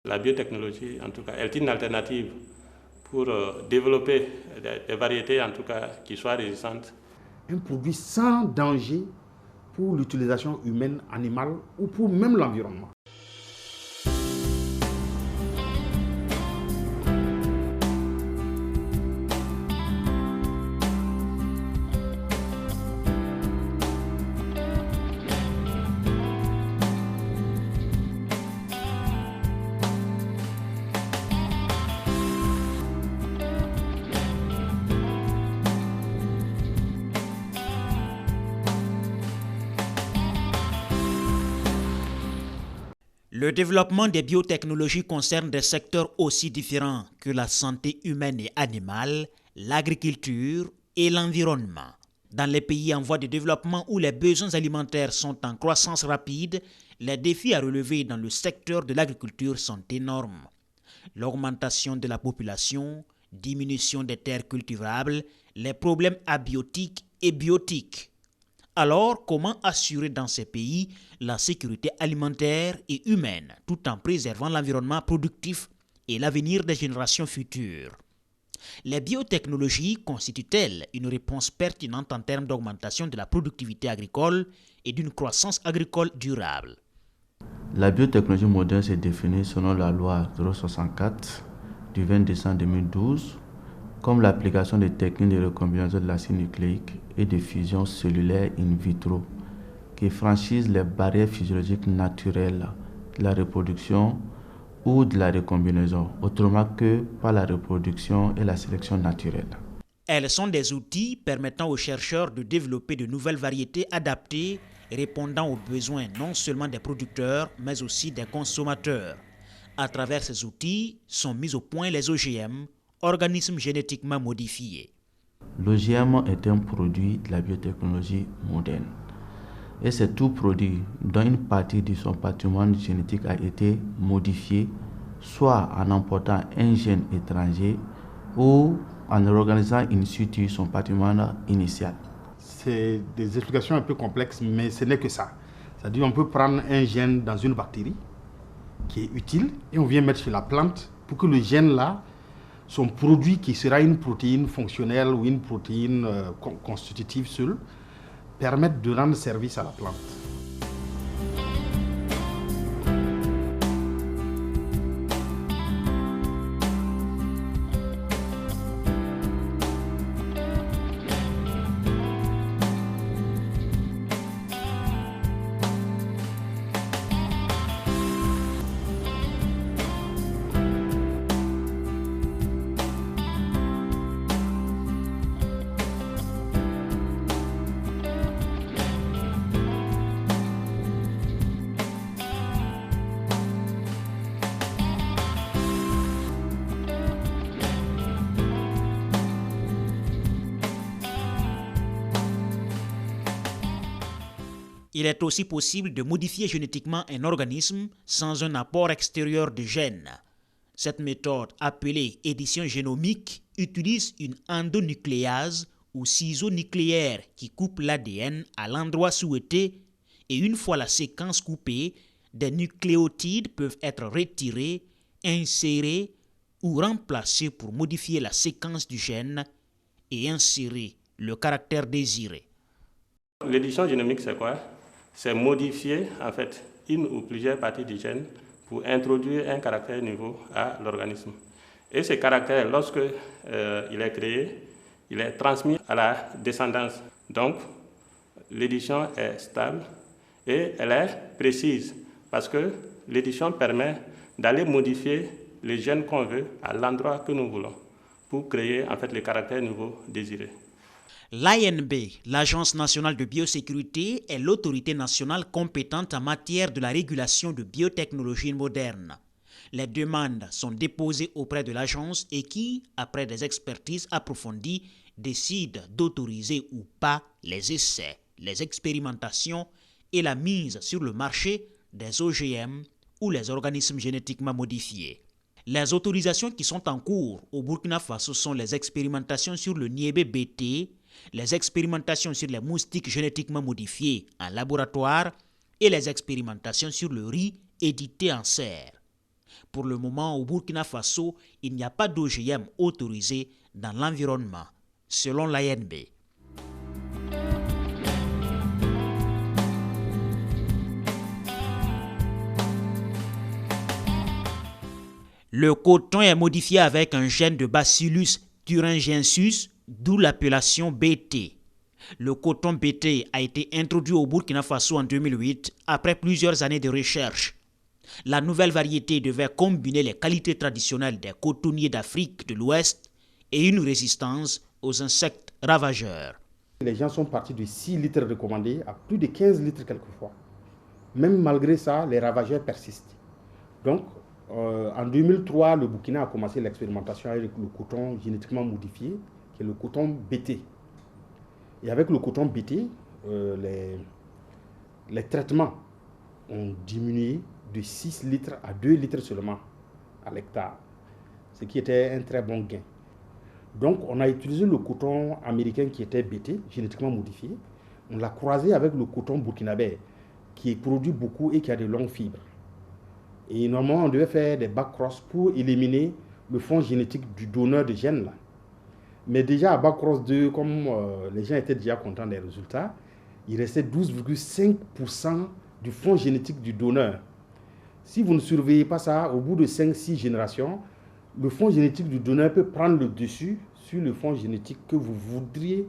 La biotechnologie, en tout cas, est une alternative pour développer des variétés, en tout cas, qui soient résistantes. Un produit sans danger pour l'utilisation humaine, animale ou pour même l'environnement. Le développement des biotechnologies concerne des secteurs aussi différents que la santé humaine et animale, l'agriculture et l'environnement. Dans les pays en voie de développement où les besoins alimentaires sont en croissance rapide, les défis à relever dans le secteur de l'agriculture sont énormes. L'augmentation de la population, diminution des terres cultivables, les problèmes abiotiques et biotiques. Alors, comment assurer dans ces pays la sécurité alimentaire et humaine tout en préservant l'environnement productif et l'avenir des générations futures? Les biotechnologies constituent-elles une réponse pertinente en termes d'augmentation de la productivité agricole et d'une croissance agricole durable? La biotechnologie moderne s'est définie selon la loi 064 du 20 décembre 2012 comme l'application des techniques de recombinaison de l'acide nucléique et de fusion cellulaire in vitro qui franchissent les barrières physiologiques naturelles de la reproduction ou de la recombinaison, autrement que par la reproduction et la sélection naturelle. Elles sont des outils permettant aux chercheurs de développer de nouvelles variétés adaptées, répondant aux besoins non seulement des producteurs, mais aussi des consommateurs. À travers ces outils sont mis au point les OGM, organismes génétiquement modifiés. L'OGM est un produit de la biotechnologie moderne. Et c'est tout produit dont une partie de son patrimoine génétique a été modifié, soit en emportant un gène étranger ou en organisant in situ son patrimoine initial. C'est des explications un peu complexes, mais ce n'est que ça. C'est-à-dire qu'on peut prendre un gène dans une bactérie qui est utile et on vient mettre sur la plante pour que le gène là, son produit qui sera une protéine fonctionnelle ou une protéine constitutive seule, permette de rendre service à la plante. Il est aussi possible de modifier génétiquement un organisme sans un apport extérieur de gènes. Cette méthode, appelée édition génomique, utilise une endonucléase ou ciseau nucléaire qui coupe l'ADN à l'endroit souhaité et une fois la séquence coupée, des nucléotides peuvent être retirés, insérés ou remplacés pour modifier la séquence du gène et insérer le caractère désiré. L'édition génomique, c'est quoi? C'est modifier en fait une ou plusieurs parties du gène pour introduire un caractère nouveau à l'organisme. Et ce caractère, lorsque il est créé, il est transmis à la descendance. Donc, l'édition est stable et elle est précise parce que l'édition permet d'aller modifier les gènes qu'on veut à l'endroit que nous voulons pour créer en fait le caractère nouveau désiré. L'ANB, l'Agence nationale de biosécurité, est l'autorité nationale compétente en matière de la régulation de biotechnologies modernes. Les demandes sont déposées auprès de l'agence et qui, après des expertises approfondies, décide d'autoriser ou pas les essais, les expérimentations et la mise sur le marché des OGM ou les organismes génétiquement modifiés. Les autorisations qui sont en cours au Burkina Faso sont les expérimentations sur le niébé BT, les expérimentations sur les moustiques génétiquement modifiés en laboratoire et les expérimentations sur le riz édité en serre. Pour le moment, au Burkina Faso, il n'y a pas d'OGM autorisé dans l'environnement, selon l'ANB. Le coton est modifié avec un gène de Bacillus thuringiensis, d'où l'appellation BT. Le coton BT a été introduit au Burkina Faso en 2008 après plusieurs années de recherche. La nouvelle variété devait combiner les qualités traditionnelles des cotonniers d'Afrique de l'Ouest et une résistance aux insectes ravageurs. Les gens sont partis de 6 litres recommandés à plus de 15 litres quelquefois. Même malgré ça, les ravageurs persistent. Donc, en 2003, le Burkina a commencé l'expérimentation avec le coton génétiquement modifié, qui est le coton BT. Et avec le coton BT, les traitements ont diminué de 6 litres à 2 litres seulement à l'hectare, ce qui était un très bon gain. Donc, on a utilisé le coton américain qui était BT, génétiquement modifié. On l'a croisé avec le coton burkinabé, qui produit beaucoup et qui a de longues fibres. Et normalement, on devait faire des back-cross pour éliminer le fond génétique du donneur de gènes là. Mais déjà à back-cross 2, comme les gens étaient déjà contents des résultats, il restait 12,5% du fond génétique du donneur. Si vous ne surveillez pas ça, au bout de 5-6 générations, le fond génétique du donneur peut prendre le dessus sur le fond génétique que vous voudriez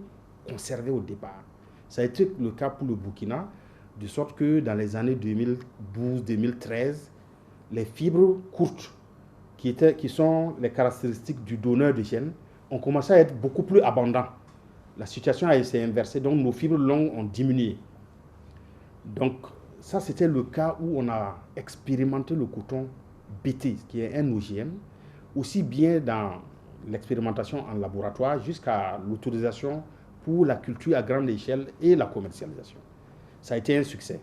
conserver au départ. Ça a été le cas pour le Burkina, de sorte que dans les années 2012-2013, les fibres courtes, qui sont les caractéristiques du donneur de gènes, ont commencé à être beaucoup plus abondantes. La situation s'est inversée, donc nos fibres longues ont diminué. Donc ça, c'était le cas où on a expérimenté le coton BT, qui est un OGM, aussi bien dans l'expérimentation en laboratoire jusqu'à l'autorisation pour la culture à grande échelle et la commercialisation. Ça a été un succès.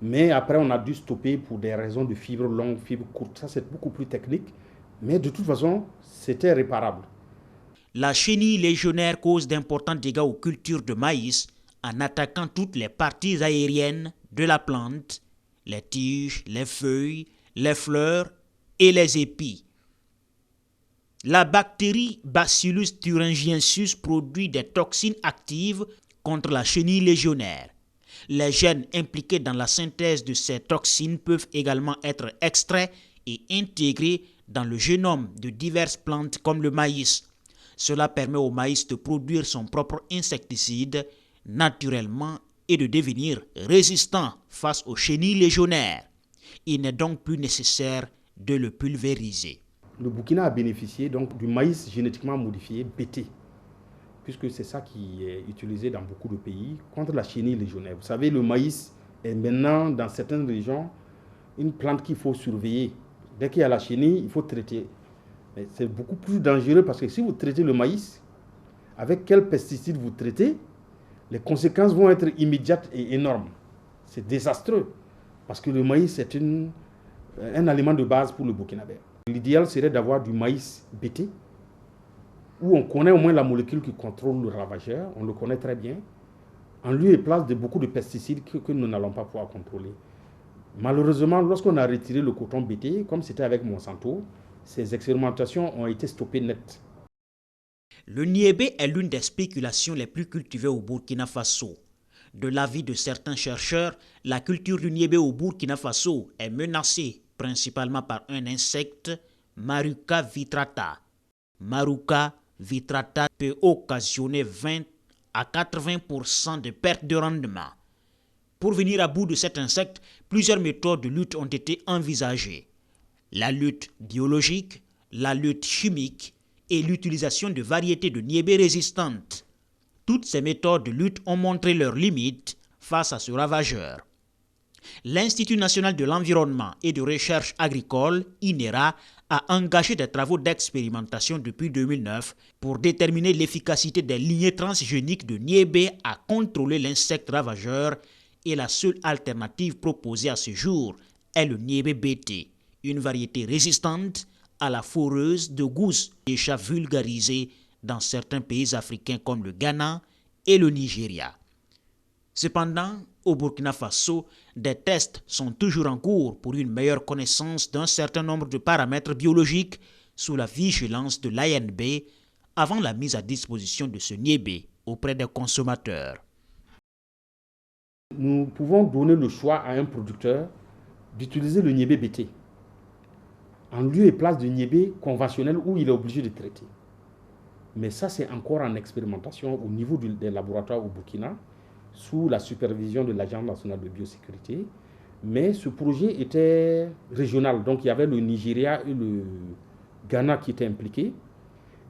Mais après, on a dû stopper pour des raisons de fibres longues, fibres courtes. Ça, c'est beaucoup plus technique. Mais de toute façon, c'était réparable. La chenille légionnaire cause d'importants dégâts aux cultures de maïs en attaquant toutes les parties aériennes de la plante, les tiges, les feuilles, les fleurs et les épis. La bactérie Bacillus thuringiensis produit des toxines actives contre la chenille légionnaire. Les gènes impliqués dans la synthèse de ces toxines peuvent également être extraits et intégrés dans le génome de diverses plantes comme le maïs. Cela permet au maïs de produire son propre insecticide naturellement et de devenir résistant face aux chenilles légionnaires. Il n'est donc plus nécessaire de le pulvériser. Le Burkina a bénéficié donc du maïs génétiquement modifié BT, puisque c'est ça qui est utilisé dans beaucoup de pays contre la chenille légionnaire. Vous savez, le maïs est maintenant dans certaines régions une plante qu'il faut surveiller. Dès qu'il y a la chenille, il faut traiter. Mais c'est beaucoup plus dangereux parce que si vous traitez le maïs, avec quel pesticide vous traitez, les conséquences vont être immédiates et énormes. C'est désastreux parce que le maïs est un aliment de base pour le Burkinabé. L'idéal serait d'avoir du maïs BT, où on connaît au moins la molécule qui contrôle le ravageur, on le connaît très bien, en lieu et place de beaucoup de pesticides que nous n'allons pas pouvoir contrôler. Malheureusement, lorsqu'on a retiré le coton BT, comme c'était avec Monsanto, ces expérimentations ont été stoppées net. Le niébé est l'une des spéculations les plus cultivées au Burkina Faso. De l'avis de certains chercheurs, la culture du niébé au Burkina Faso est menacée principalement par un insecte, Maruca vitrata. Maruca vitrata peut occasionner 20 à 80% de perte de rendement. Pour venir à bout de cet insecte, plusieurs méthodes de lutte ont été envisagées. La lutte biologique, la lutte chimique et l'utilisation de variétés de niébé résistantes. Toutes ces méthodes de lutte ont montré leurs limites face à ce ravageur. L'Institut national de l'environnement et de recherche agricole, INERA, a engagé des travaux d'expérimentation depuis 2009 pour déterminer l'efficacité des lignées transgéniques de niébé à contrôler l'insecte ravageur, et la seule alternative proposée à ce jour est le niébé BT, une variété résistante à la foreuse de gousse déjà vulgarisée dans certains pays africains comme le Ghana et le Nigeria. Cependant, Au Burkina Faso, des tests sont toujours en cours pour une meilleure connaissance d'un certain nombre de paramètres biologiques sous la vigilance de l'ANB avant la mise à disposition de ce niébé auprès des consommateurs. Nous pouvons donner le choix à un producteur d'utiliser le niébé BT en lieu et place du niébé conventionnel où il est obligé de traiter. Mais ça, c'est encore en expérimentation au niveau des laboratoires au Burkina, sous la supervision de l'Agence nationale de biosécurité. Mais ce projet était régional, donc il y avait le Nigeria et le Ghana qui étaient impliqués.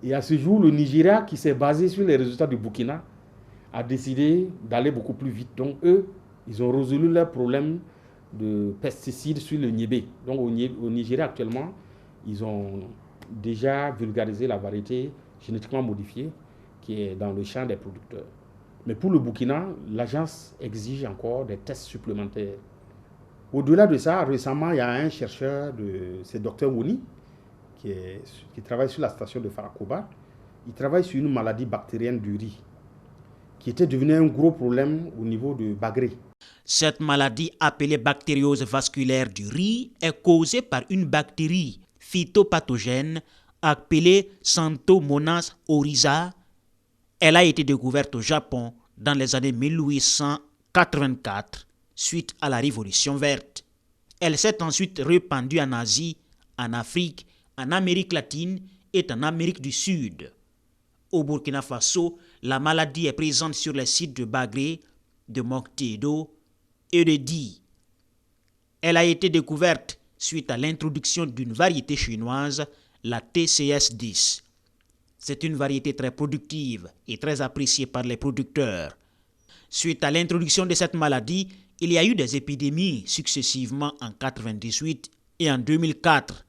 Et à ce jour, le Nigeria, qui s'est basé sur les résultats du Burkina, a décidé d'aller beaucoup plus vite. Donc eux, ils ont résolu leur problème de pesticides sur le niébé. Donc au Nigeria actuellement, ils ont déjà vulgarisé la variété génétiquement modifiée qui est dans le champ des producteurs. Mais pour le Burkina, l'agence exige encore des tests supplémentaires. Au-delà de ça, récemment, il y a un chercheur, c'est Dr Woni, qui travaille sur la station de Farakoba. Il travaille sur une maladie bactérienne du riz, qui était devenue un gros problème au niveau de Bagré. Cette maladie appelée bactériose vasculaire du riz est causée par une bactérie phytopathogène appelée Xanthomonas oryza. Elle a été découverte au Japon dans les années 1884 suite à la Révolution verte. Elle s'est ensuite répandue en Asie, en Afrique, en Amérique latine et en Amérique du Sud. Au Burkina Faso, la maladie est présente sur les sites de Bagré, de Moctedo et de Di. Elle a été découverte suite à l'introduction d'une variété chinoise, la TCS10. C'est une variété très productive et très appréciée par les producteurs. Suite à l'introduction de cette maladie, il y a eu des épidémies successivement en 1998 et en 2004.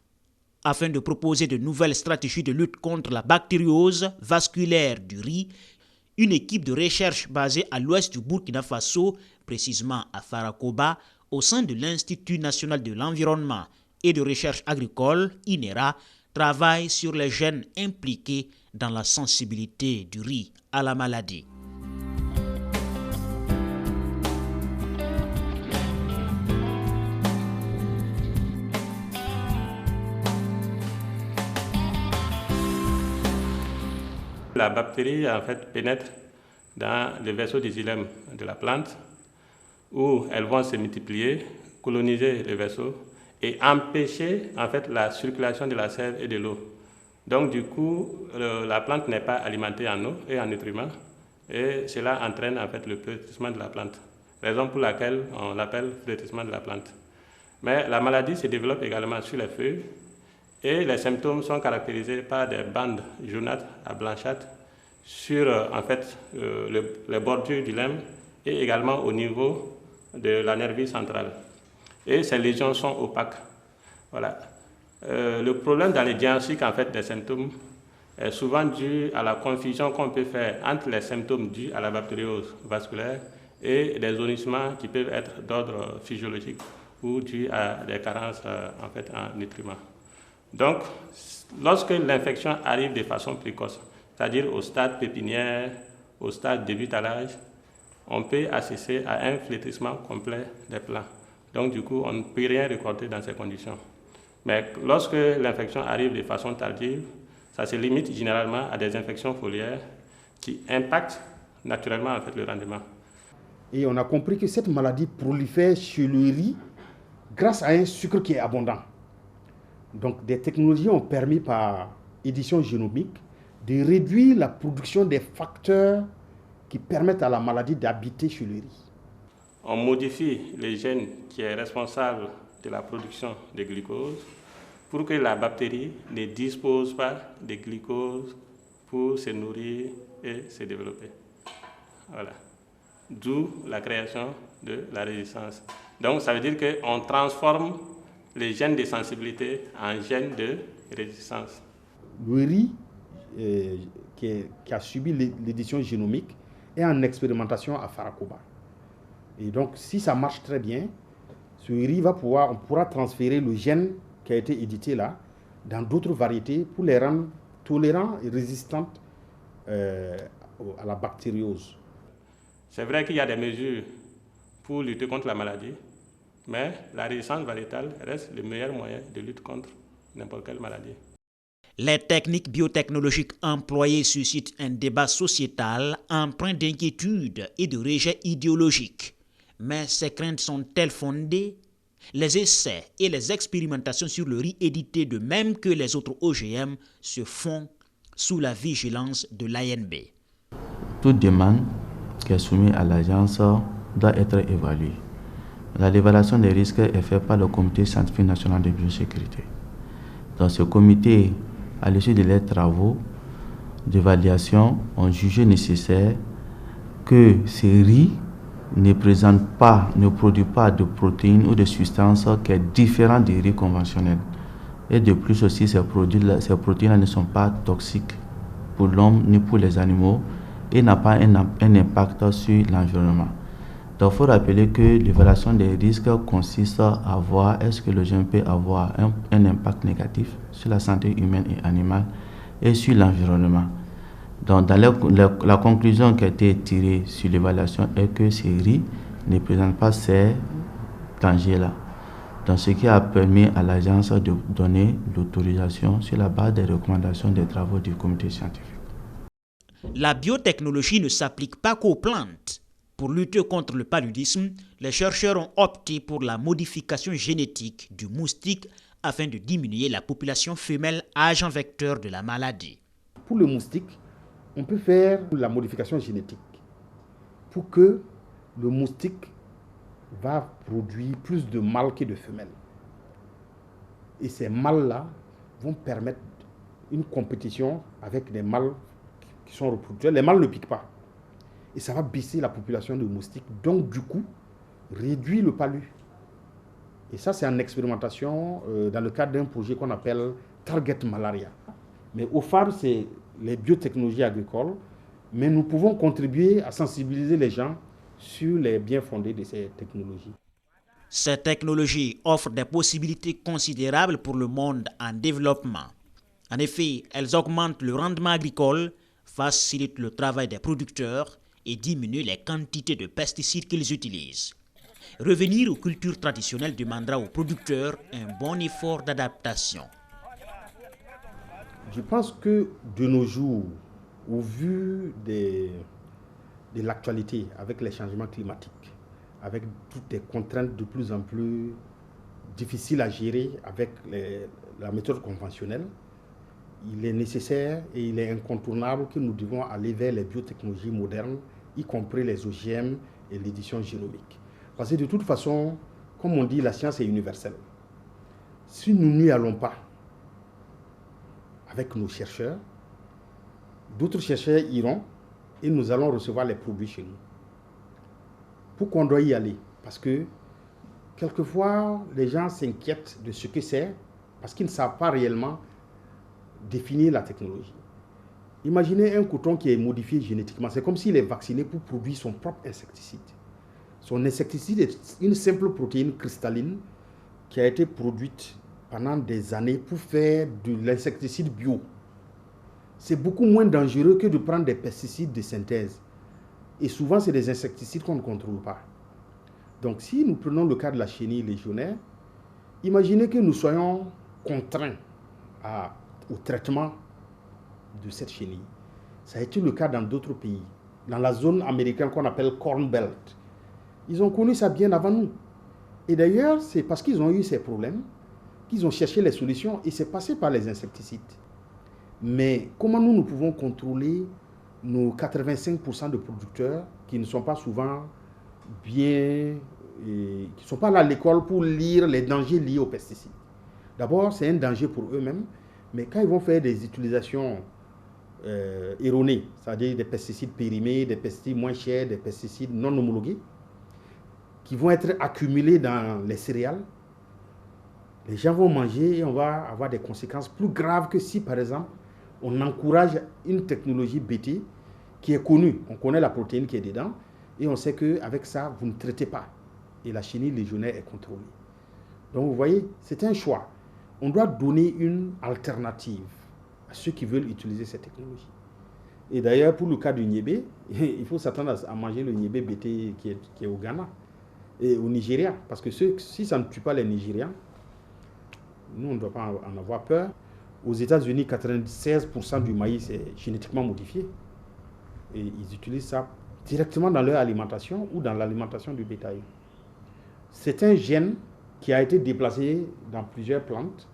Afin de proposer de nouvelles stratégies de lutte contre la bactériose vasculaire du riz, une équipe de recherche basée à l'ouest du Burkina Faso, précisément à Farakoba, au sein de l'Institut national de l'environnement et de recherche agricole, INERA, travaille sur les gènes impliqués dans la sensibilité du riz à la maladie. La bactérie en fait pénètre dans le vaisseau des xylèmes de la plante où elles vont se multiplier, coloniser le vaisseau et empêcher en fait la circulation de la sève et de l'eau. Donc du coup, la plante n'est pas alimentée en eau et en nutriments et cela entraîne en fait le flétrissement de la plante, raison pour laquelle on l'appelle flétrissement de la plante. Mais la maladie se développe également sur les feuilles et les symptômes sont caractérisés par des bandes jaunâtres à blanchâtres sur en fait, les bordures du lemme et également au niveau de la nervure centrale. Et ces lésions sont opaques. Voilà. Le problème dans les diagnostics en fait, des symptômes est souvent dû à la confusion qu'on peut faire entre les symptômes dus à la bactériose vasculaire et des jaunissements qui peuvent être d'ordre physiologique ou dus à des carences en fait, en nutriments. Donc, lorsque l'infection arrive de façon précoce, c'est-à-dire au stade pépinière, au stade débutalage, on peut assister à un flétrissement complet des plants. Donc, du coup, on ne peut rien récolter dans ces conditions. Mais lorsque l'infection arrive de façon tardive, ça se limite généralement à des infections foliaires qui impactent naturellement en fait, le rendement. Et on a compris que cette maladie prolifère chez le riz grâce à un sucre qui est abondant. Donc, des technologies ont permis par édition génomique de réduire la production des facteurs qui permettent à la maladie d'habiter chez le riz. On modifie le gène qui est responsable de la production de glucose pour que la bactérie ne dispose pas de glucose pour se nourrir et se développer. Voilà. D'où la création de la résistance. Donc, ça veut dire qu'on transforme les gènes de sensibilité en gènes de résistance. Le riz qui a subi l'édition génomique est en expérimentation à Farakoba. Et donc, si ça marche très bien, ce riz on pourra transférer le gène qui a été édité là dans d'autres variétés pour les rendre tolérants et résistantes à la bactériose. C'est vrai qu'il y a des mesures pour lutter contre la maladie, mais la résistance variétale reste le meilleur moyen de lutte contre n'importe quelle maladie. Les techniques biotechnologiques employées suscitent un débat sociétal empreint d'inquiétude et de rejet idéologique. Mais ces craintes sont-elles fondées? Les essais et les expérimentations sur le riz édité, de même que les autres OGM, se font sous la vigilance de l'ANB. Toute demande qui est soumise à l'agence doit être évaluée. L'évaluation des risques est faite par le Comité scientifique national de biosécurité. Dans ce comité, à l'issue de leurs travaux d'évaluation, ont jugé nécessaire que ces riz ne produit pas de protéines ou de substances qui sont différentes des riz conventionnels. Et de plus aussi, ces protéines ne sont pas toxiques pour l'homme ni pour les animaux et n'ont pas un impact sur l'environnement. Donc il faut rappeler que l'évaluation des risques consiste à voir est-ce que le gène peut avoir un impact négatif sur la santé humaine et animale et sur l'environnement. Donc dans la conclusion qui a été tirée sur l'évaluation est que ces riz ne présentent pas ces dangers-là. Donc ce qui a permis à l'agence de donner l'autorisation sur la base des recommandations des travaux du comité scientifique. La biotechnologie ne s'applique pas qu'aux plantes. Pour lutter contre le paludisme, les chercheurs ont opté pour la modification génétique du moustique afin de diminuer la population femelle agent vecteur de la maladie. Pour le moustique, on peut faire la modification génétique pour que le moustique va produire plus de mâles que de femelles. Et ces mâles-là vont permettre une compétition avec des mâles qui sont reproducteurs. Les mâles ne piquent pas. Et ça va baisser la population de moustiques, donc du coup, réduire le palu. Et ça, c'est en expérimentation dans le cadre d'un projet qu'on appelle Target Malaria. Mais au phare, c'est les biotechnologies agricoles, mais nous pouvons contribuer à sensibiliser les gens sur les bien fondés de ces technologies. Ces technologies offrent des possibilités considérables pour le monde en développement. En effet, elles augmentent le rendement agricole, facilitent le travail des producteurs et diminuent les quantités de pesticides qu'ils utilisent. Revenir aux cultures traditionnelles demandera aux producteurs un bon effort d'adaptation. Je pense que de nos jours, au vu de l'actualité avec les changements climatiques, avec toutes les contraintes de plus en plus difficiles à gérer avec la méthode conventionnelle, il est nécessaire et il est incontournable que nous devons aller vers les biotechnologies modernes, y compris les OGM et l'édition génomique. Parce que de toute façon, comme on dit, la science est universelle. Si nous n'y allons pas avec nos chercheurs, d'autres chercheurs iront et nous allons recevoir les produits chez nous. Pourquoi on doit y aller? Parce que quelquefois, les gens s'inquiètent de ce que c'est parce qu'ils ne savent pas réellement définir la technologie. Imaginez un coton qui est modifié génétiquement. C'est comme s'il est vacciné pour produire son propre insecticide. Son insecticide est une simple protéine cristalline qui a été produite pendant des années pour faire de l'insecticide bio. C'est beaucoup moins dangereux que de prendre des pesticides de synthèse. Et souvent, c'est des insecticides qu'on ne contrôle pas. Donc, si nous prenons le cas de la chenille légionnaire, imaginez que nous soyons contraints au traitement de cette chenille. Ça a été le cas dans d'autres pays. Dans la zone américaine qu'on appelle Corn Belt. Ils ont connu ça bien avant nous. Et d'ailleurs, c'est parce qu'ils ont eu ces problèmes qu'ils ont cherché les solutions et c'est passé par les insecticides. Mais comment nous pouvons contrôler nos 85% de producteurs qui ne sont pas souvent bien, qui ne sont pas là à l'école pour lire les dangers liés aux pesticides? D'abord, c'est un danger pour eux-mêmes, mais quand ils vont faire des utilisations erronées, c'est-à-dire des pesticides périmés, des pesticides moins chers, des pesticides non homologués, qui vont être accumulés dans les céréales, les gens vont manger et on va avoir des conséquences plus graves que si, par exemple, on encourage une technologie BT qui est connue. On connaît la protéine qui est dedans et on sait qu'avec ça, vous ne traitez pas. Et la chenille légionnaire est contrôlée. Donc, vous voyez, c'est un choix. On doit donner une alternative à ceux qui veulent utiliser cette technologie. Et d'ailleurs, pour le cas du niébé, il faut s'attendre à manger le niébé BT qui est au Ghana. et au Nigeria. Parce que si ça ne tue pas les Nigérians, nous, on ne doit pas en avoir peur. Aux États-Unis, 96% du maïs est génétiquement modifié. Et ils utilisent ça directement dans leur alimentation ou dans l'alimentation du bétail. C'est un gène qui a été déplacé dans plusieurs plantes,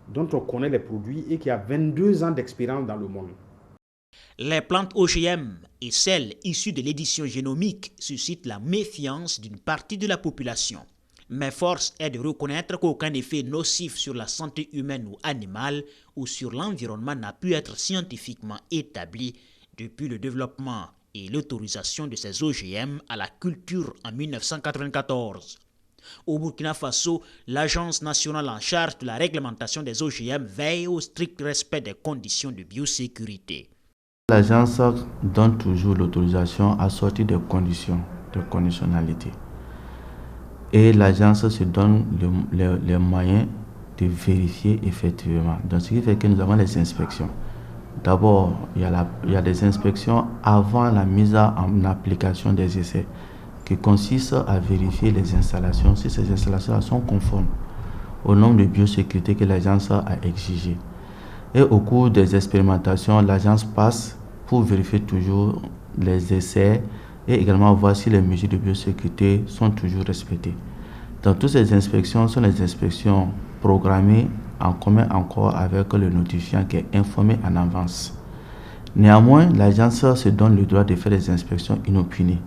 dont on connaît les produits et qui a 22 ans d'expérience dans le monde. Les plantes OGM et celles issues de l'édition génomique suscitent la méfiance d'une partie de la population. Mais force est de reconnaître qu'aucun effet nocif sur la santé humaine ou animale ou sur l'environnement n'a pu être scientifiquement établi depuis le développement et l'autorisation de ces OGM à la culture en 1994. Au Burkina Faso, l'Agence nationale en charge de la réglementation des OGM veille au strict respect des conditions de biosécurité. L'agence donne toujours l'autorisation assortie de conditions, de conditionnalité. Et l'agence se donne les moyens de vérifier effectivement. Donc, ce qui fait que nous avons les inspections. D'abord, il y a des inspections avant la mise en application des essais, qui consistent à vérifier les installations, si ces installations sont conformes aux normes de biosécurité que l'agence a exigées. Et au cours des expérimentations, l'agence passe pour vérifier toujours les essais et également voir si les mesures de biosécurité sont toujours respectées. Dans toutes ces inspections sont les inspections programmées en commun encore avec le notifiant qui est informé en avance. Néanmoins, l'agence se donne le droit de faire des inspections inopinées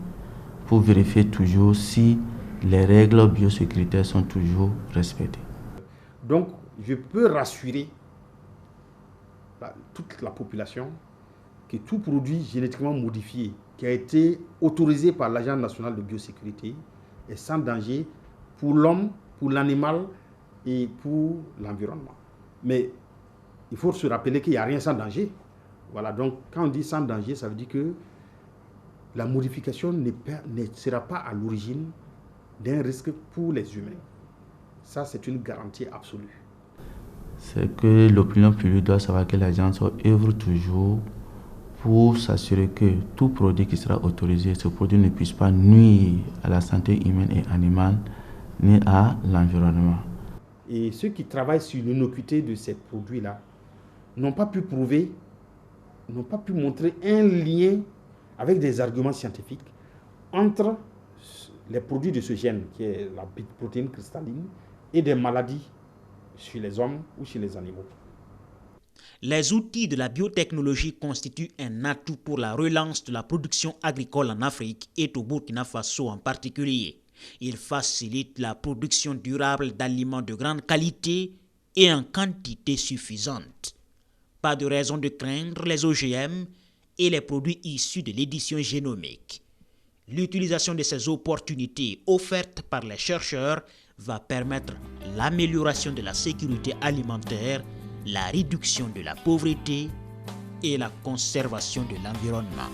pour vérifier toujours si les règles biosécuritaires sont toujours respectées. Donc, je peux rassurer toute la population que tout produit génétiquement modifié qui a été autorisé par l'Agence nationale de biosécurité est sans danger pour l'homme, pour l'animal et pour l'environnement. Mais il faut se rappeler qu'il n'y a rien sans danger. Voilà, donc quand on dit sans danger, ça veut dire que la modification ne sera pas à l'origine d'un risque pour les humains. Ça, c'est une garantie absolue. C'est que l'opinion publique doit savoir que l'agence œuvre toujours pour s'assurer que tout produit qui sera autorisé, ce produit ne puisse pas nuire à la santé humaine et animale, ni à l'environnement. Et ceux qui travaillent sur l'innocuité de ces produits-là n'ont pas pu prouver, n'ont pas pu montrer un lien avec des arguments scientifiques entre les produits de ce gène, qui est la protéine cristalline, et des maladies chez les hommes ou chez les animaux. Les outils de la biotechnologie constituent un atout pour la relance de la production agricole en Afrique et au Burkina Faso en particulier. Ils facilitent la production durable d'aliments de grande qualité et en quantité suffisante. Pas de raison de craindre les OGM et les produits issus de l'édition génomique. L'utilisation de ces opportunités offertes par les chercheurs va permettre l'amélioration de la sécurité alimentaire, la réduction de la pauvreté et la conservation de l'environnement.